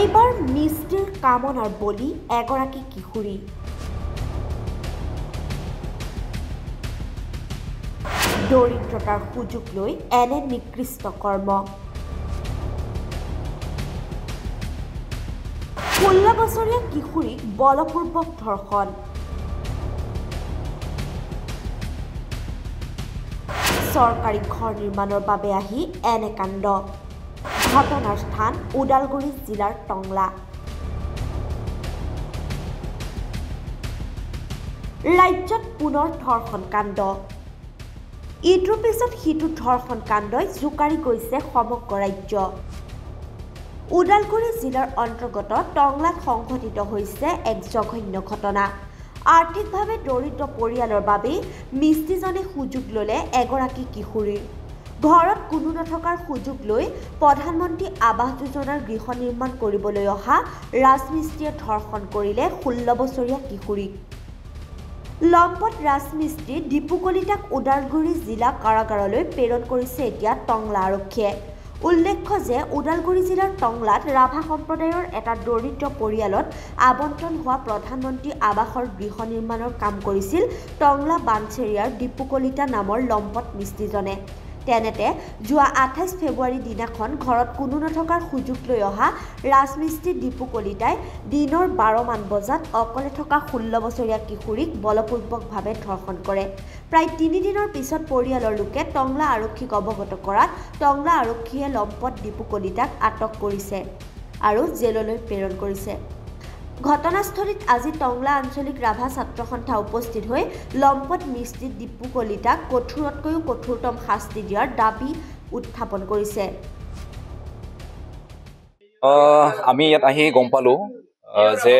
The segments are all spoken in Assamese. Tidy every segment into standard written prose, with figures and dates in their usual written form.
এইবাৰ মিষ্টিৰ কামনাৰ বলি এগৰাকী কিশোৰী। দৰিদ্ৰতাৰ সুযোগ লৈ এনে নিকৃষ্ট কৰ্ম। 16 বছৰীয়া কিশোৰীক বলপূৰ্বক ধৰ্ষণ। চৰকাৰী ঘৰ নিৰ্মাণৰ বাবে আহি এনে কাণ্ড। ঘটনাৰ স্থান ওদালগুৰি জিলাৰ টংলা। ৰাজ্যত পুনৰ ধৰ্ষণ কাণ্ড। ইটোৰ পিছত সিটো ধৰ্ষণ কাণ্ডই জোকাৰি গৈছে সমগ্ৰ ৰাজ্য। ওদালগুৰি জিলাৰ অন্তৰ্গত টংলাত সংঘটিত হৈছে এক জঘন্য ঘটনা। আৰ্থিকভাৱে দৰিদ্ৰ পৰিয়ালৰ বাবে মিস্ত্ৰীজনে সুযোগ ল'লে এগৰাকী কিশোৰীৰ। ঘৰত কোনো নথকাৰ সুযোগ লৈ প্ৰধানমন্ত্ৰী আৱাস যোজনাৰ গৃহ নিৰ্মাণ কৰিবলৈ অহা ৰাজমিস্ত্ৰীয়ে ধৰ্ষণ কৰিলে 16 বছৰীয়া কিশোৰীক। লম্পট ৰাজমিস্ত্ৰী দীপু কলিতাক ওদালগুৰি জিলা কাৰাগাৰলৈ প্ৰেৰণ কৰিছে এতিয়া টংলা আৰক্ষীয়ে। উল্লেখ্য যে ওদালগুৰি জিলাৰ টংলাত ৰাভা সম্প্ৰদায়ৰ এটা দৰিদ্ৰ পৰিয়ালত আবণ্টন হোৱা প্ৰধানমন্ত্ৰী আৱাসৰ গৃহ নিৰ্মাণৰ কাম কৰিছিল টংলা বানচেৰিয়াৰ দীপু কলিতা নামৰ লম্পট মিস্ত্ৰীজনে। তেনেতে যোৱা 28 ফেব্ৰুৱাৰী দিনাখন ঘৰত কোনো নথকাৰ সুযোগ লৈ অহা ৰাজমিস্ত্ৰী দীপু কলিতাই দিনৰ 12 মান বজাত অকলে থকা 16 বছৰীয়া কিশোৰীক বলপূৰ্বকভাৱে ধৰ্ষণ কৰে। প্ৰায় 3 দিনৰ পিছত পৰিয়ালৰ লোকে টংলা আৰক্ষীক অৱগত কৰাত টংলা আৰক্ষীয়ে লম্পট দীপু কলিতাক আটক কৰিছে আৰু জেললৈ প্ৰেৰণ কৰিছে। ঘটনাস্থলীত আজি টংলা আঞ্চলিক ৰাভা ছাত্ৰ সন্থা উপস্থিত হৈ লম্পট মিস্ত্ৰী দীপু কলিতাক কঠোৰতকৈও কঠোৰতম শাস্তি দিয়াৰ দাবী উত্থাপন কৰিছে। আমি ইয়াত আহি গম পালো যে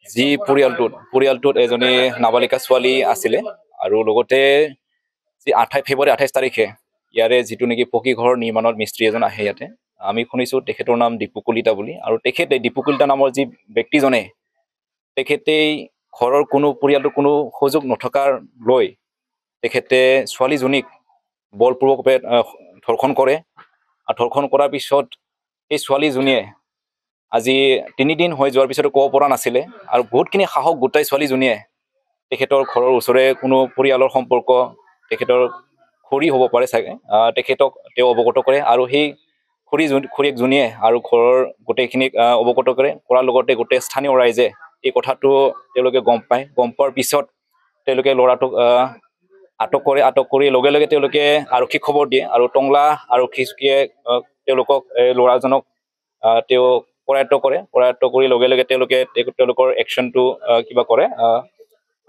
যি পৰিয়ালটোত এজনী নাবালিকা ছোৱালী আছিলে আৰু লগতে যি 28 তাৰিখে ইয়াৰে যিটো নেকি পকী ঘৰ নিৰ্মাণৰ মিস্ত্ৰী এজন আহে ইয়াতে। আমি শুনিছোঁ তেখেতৰ নাম দীপু কলিতা বুলি, আৰু তেখেতে দীপু কলিতা নামৰ যি ব্যক্তিজনে তেখেতেই ঘৰৰ পৰিয়ালটোৰ কোনো সুযোগ নথকাৰ লৈ তেখেতে ছোৱালীজনীক বলপূৰ্বকভাৱে ধৰ্ষণ কৰে। আৰু ধৰ্ষণ কৰাৰ পিছত এই ছোৱালীজনীয়ে আজি 3 দিন হৈ যোৱাৰ পিছতো ক'ব পৰা নাছিলে, আৰু বহুতখিনি সাহস গোটাই ছোৱালীজনীয়ে তেখেতৰ ঘৰৰ ওচৰে কোনো পৰিয়ালৰ সম্পৰ্ক তেখেতৰ খুৰী হ'ব পাৰে চাগে, তেখেতক তেওঁ অৱগত কৰে, আৰু সেই খুৰীয়েকজনীয়ে আৰু ঘৰৰ গোটেইখিনিক অৱগত কৰাৰ লগতে গোটেই স্থানীয় ৰাইজে এই কথাটো তেওঁলোকে গম পোৱাৰ পিছত তেওঁলোকে ল'ৰাটোক আটক কৰি লগে লগে তেওঁলোকে আৰক্ষীক খবৰ দিয়ে, আৰু টংলা আৰক্ষীয়ে তেওঁলোকক ল'ৰাজনক তেওঁ কৰায়ত্ব কৰি লগে লগে তেওঁলোকৰ একশ্যনটো কিবা কৰে।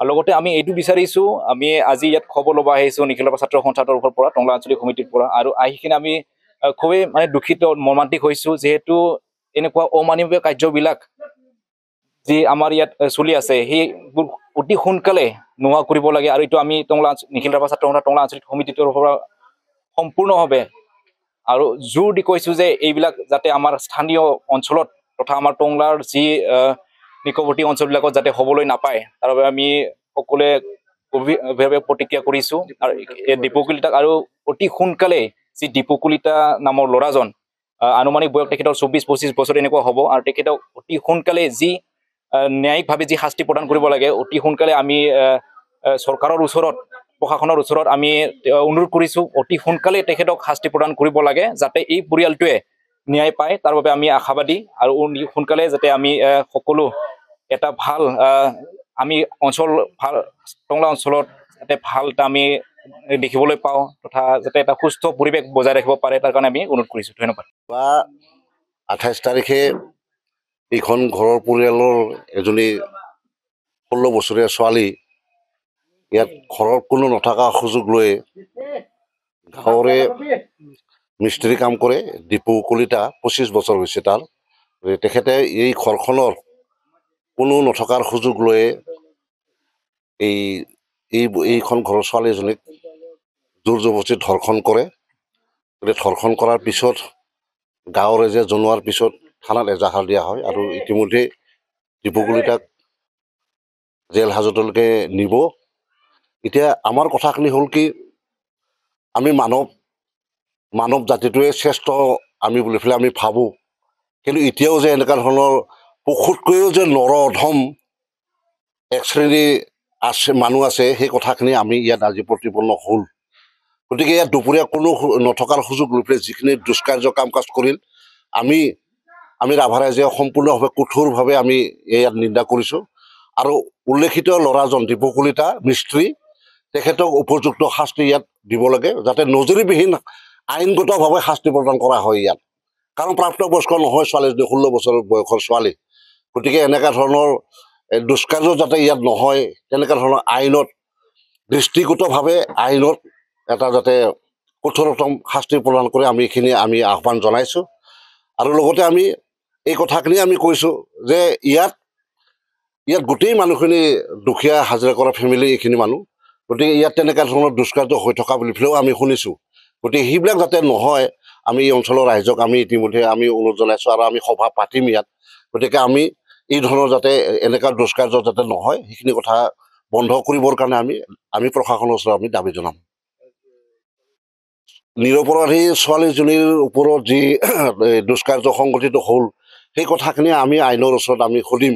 আৰু লগতে আমি এইটো বিচাৰিছোঁ, আমি আজি ইয়াত খবৰ ল'ব আহিছোঁ নিখিল ছাত্ৰ সন্থাৰ পৰা, টংলা আঞ্চলিক সমিতিৰ পৰা, আৰু আহি কিনে আমি খুবেই দুখিত মৰ্মান্তিক হৈছোঁ, যিহেতু এনেকুৱা অমানৱীয় কাৰ্যবিলাক যি আমাৰ ইয়াত চলি আছে সেইবোৰ অতি সোনকালে নোহোৱা কৰিব লাগে। আৰু এইটো আমি নিখিল ছাত্ৰ সন্থা টংলা আঞ্চলিক সমিতিৰ পৰা সম্পূৰ্ণভাৱে আৰু জোৰ দি কৈছোঁ যে এইবিলাক যাতে আমাৰ স্থানীয় অঞ্চলত তথা আমাৰ টংলাৰ যি নিকটৱৰ্তী অঞ্চলবিলাকত যাতে হ'বলৈ নাপায়, তাৰ বাবে আমি সকলোৱে গভীৰভাৱে প্ৰতিক্ৰিয়া কৰিছোঁ। আৰু এই দীপু কলিতাক আৰু অতি সোনকালে যি দীপু কলিতা নামৰ ল'ৰাজন, আনুমানিক বয়স তেখেতৰ 24-25 বছৰ এনেকুৱা হ'ব, আৰু তেখেতক অতি সোনকালে যি ন্যায়িকভাৱে যি শাস্তি প্ৰদান কৰিব লাগে অতি সোনকালে আমি চৰকাৰৰ ওচৰত, প্ৰশাসনৰ ওচৰত আমি অনুৰোধ কৰিছোঁ, অতি সোনকালে তেখেতক শাস্তি প্ৰদান কৰিব লাগে যাতে এই পৰিয়ালটোৱে ন্যায় পায়। তাৰ বাবে আমি আশাবাদী, আৰু সোনকালে যাতে আমি সকলো এটা ভাল আমি টংলা অঞ্চলত যাতে ভাল এটা আমি দেখিবলৈ পাওঁ, তথা যাতে এটা সুস্থ পৰিৱেশ বজাই ৰাখিব পাৰে, তাৰ কাৰণে আমি অনুৰোধ কৰিছোঁ। ধন্যবাদ। 28 তাৰিখে এইখন ঘৰৰ পৰিয়ালৰ এজনী 16 বছৰীয়া ছোৱালী ইয়াত ঘৰৰ কোনো নথকা সুযোগ লৈ গাঁৱৰে মিস্ত্ৰী কাম কৰে। দীপু কলিতা 25 বছৰ হৈছে তাৰ। তেখেতে এই ঘৰখনৰ কোনো নথকাৰ সুযোগ লৈ এইখন ঘৰৰ ছোৱালী এজনীক জোৰ জবৰদস্তি ধৰ্ষণ কৰে। ধৰ্ষণ কৰাৰ পিছত গাঁৱৰ ৰাইজে জনোৱাৰ পিছত থানাত এজাহাৰ দিয়া হয়, আৰু ইতিমধ্যে দীপু কলিতাক জেল হাজতলৈকে নিব। এতিয়া আমাৰ কথাখিনি হ'ল কি, আমি মানৱ জাতিটোৱে শ্ৰেষ্ঠ আমি বুলি পেলাই আমি ভাবোঁ, কিন্তু এতিয়াও যে এনেকুৱা ধৰণৰ পশুতকৈও যে নৰধম এক শ্ৰেণী আছে মানুহ আছে সেই কথাখিনি আমি ইয়াত আজি প্ৰতিপন্ন হ'ল গতিকে ইয়াত দুপৰীয়া কোনো নথকাৰ সুযোগ লৈ পেলাই যিখিনি দুষ্কাৰ্য কাম কাজ কৰিল আমি ৰাভা ৰাইজে সম্পূৰ্ণভাৱে কঠোৰভাৱে আমি ইয়াত নিন্দা কৰিছোঁ আৰু উল্লেখিত ল'ৰাজন দীপক কলিতা মিস্ত্ৰী তেখেতক উপযুক্ত শাস্তি ইয়াত দিব লাগে যাতে নজৰিবিহীন আইনগতভাৱে শাস্তি প্ৰদান কৰা হয় ইয়াত কাৰণ প্ৰাপ্তবয়স্ক নহয় ছোৱালীজনী 16 বছৰ বয়সৰ ছোৱালী গতিকে এনেকুৱা ধৰণৰ দুষ্কাৰ্য যাতে ইয়াত নহয় তেনেকুৱা ধৰণৰ আইনত দৃষ্টিগতভাৱে আইনত এটা যাতে কঠোৰতম শাস্তি প্ৰদান কৰে আমি আহ্বান জনাইছোঁ আৰু লগতে আমি এই কথাখিনি আমি কৈছোঁ যে ইয়াত গোটেই মানুহখিনি দুখীয়া হাজিৰা কৰা ফেমিলি এইখিনি মানুহ গতিকে ইয়াত তেনেকুৱা ধৰণৰ দুষ্কাৰ্য হৈ থকা বুলি পেলাইও আমি শুনিছোঁ গতিকে সেইবিলাক যাতে নহয় আমি এই অঞ্চলৰ ৰাইজক আমি ইতিমধ্যে আমি অনুৰোধ জনাইছোঁ আৰু আমি সভা পাতিম ইয়াত গতিকে আমি এই ধৰণৰ যাতে এনেকুৱা দুষ্কাৰ্য যাতে নহয় সেইখিনি কথা বন্ধ কৰিবৰ কাৰণে আমি প্ৰশাসনৰ ওচৰত আমি দাবী জনাম নিৰপৰাধী ছোৱালীজনীৰ ওপৰত যি দুষ্কাৰ্য সংঘটিত হ'ল সেই কথাখিনি আমি আইনৰ ওচৰত আমি সুধিম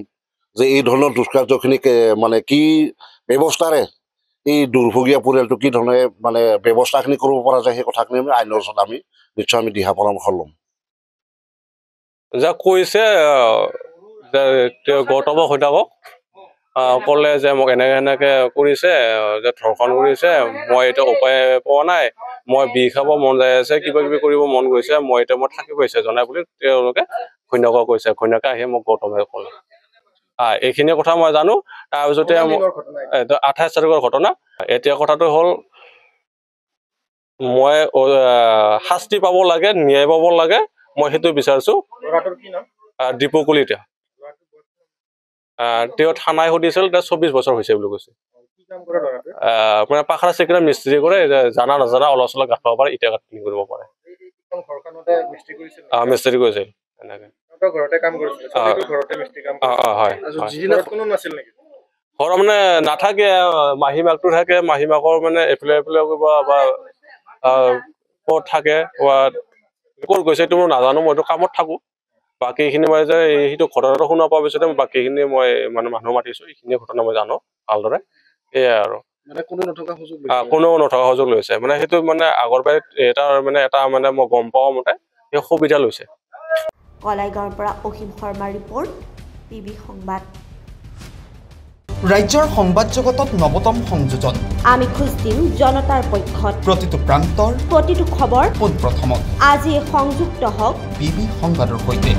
যে এই ধৰণৰ দুষ্কাৰ্যখিনি মানে কি ব্যৱস্থাৰে এই দুৰ্ভগীয়া পৰিয়ালটো কি ধৰণে মানে ব্যৱস্থাখিনি কৰিব পৰা যায় সেই কথাখিনি আমি আইনৰ ওচৰত আমি নিশ্চয় আমি দিহা পৰামৰ্শ ল'ম যা কৈছে গৌতম সৈতাকক ক'লে যে মোক এনেকৈ কৰিছে যে ধৰ্ষণ কৰিছে মই এতিয়া উপায় পোৱা নাই মই বিষ খাব মন যাই আছে কিবা কিবি কৰিব মন গৈছে মই থাকিব ইচ্ছা জনাই বুলি তেওঁলোকে ঘৈণীয়েকক কৈছে ঘৈণীয়েকে আহি মোক গৌতমে ক'লে এইখিনি কথা মই জানো তাৰপিছতে 28 তাৰিখৰ ঘটনা এতিয়া কথাটো হ'ল মই শাস্তি পাব লাগে ন্যায় পাব লাগে মই সেইটো বিচাৰিছোঁ দীপক কলিতা তেওঁ থানাই সুধিছিল 24 বছৰ হৈছে বুলি কৈছে মানে পাখৰা চিকৰা মিস্ত্ৰী কৰে জানা নাজানা অলপ চলপ গাঁঠ পাৰে ইটা কাটি কৰিব পাৰে মিস্ত্ৰী কৰিছিল এনেকৈ ঘৰ মানে নাথাকে মাহীমাকটো থাকে মাহীমাকৰ মানে এফালে কৰিব বা ক'ত থাকে ক'ত গৈছে এইটো মই নাজানো মইতো কামত থাকোঁ বাকীখিনি মই যে সেইটো ঘটনাটো শুনা পোৱাৰ পিছতে বাকীখিনি মই মানে মানুহ মাতিছোঁ এইখিনি ঘটনা মই জানো ভালদৰে সেয়াই আৰু কোনো নথকা সুযোগ লৈছে মানে সেইটো মানে আগৰ পৰাই এটা মানে মই গম পাওঁ মতে সেই সুবিধা লৈছে কলাইগাঁৱৰ পৰা অসীম শৰ্মাৰ ৰিপৰ্ট পিবি সংবাদ ৰাজ্যৰ সংবাদ জগতত নৱতম সংযোজন আমি খোজ দিম জনতাৰ পক্ষত প্ৰতিটো প্ৰান্তৰ প্ৰতিটো খবৰ পোনপ্ৰথমত আজি সংযুক্ত হওক পিবি সংবাদৰ সৈতে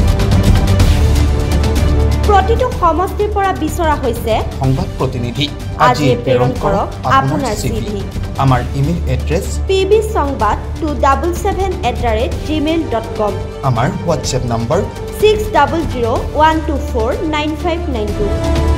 প্ৰতিটো সমষ্টিৰ পৰা বিচৰা হৈছে সংবাদ প্ৰতিনিধি আজি প্ৰেৰণ কৰক আপোনাৰ চিঠি আমাৰ ইমেইল এড্ৰেছ pbsongvad277@gmail.com আমাৰ হোৱাটছএপ নম্বৰ 6001249592